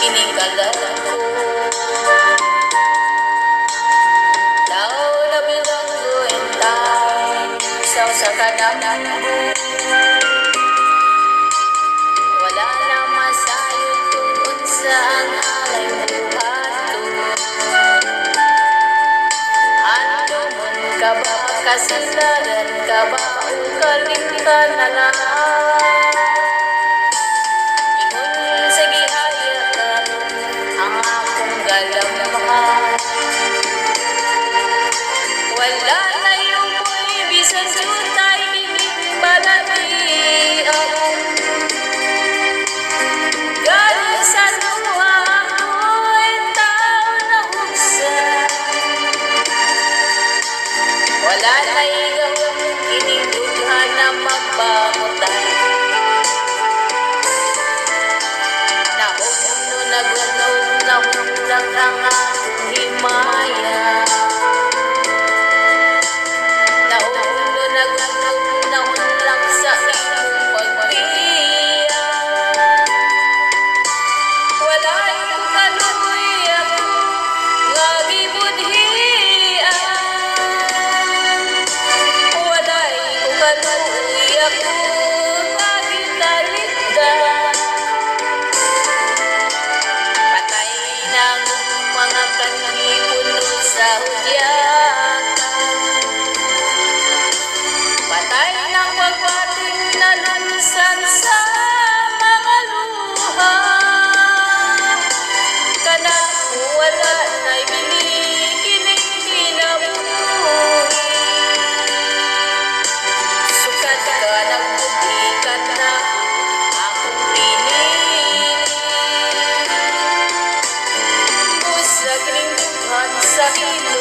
kining kalag ko. Daw na bilanggo entay sa kadamnan mo. Wala na masayod kung saan alay buhat ko. Ano man ka ba kasindagan ka ba o kalimta na lang. Wala na yung mo'y bisan sutay kining balatian. Galing sa luha ko'y tao na uksan. Wala na igawang kining lugha na magbangutan. Nauno nagunaw na hulang ang aking himaya. Patay ng pagwating na lunsan sa mga luha. Kanang wala na'y binikining kinabuhi. Sukat ka ng budikan na akong pinili. Busag ring duhan sa hila.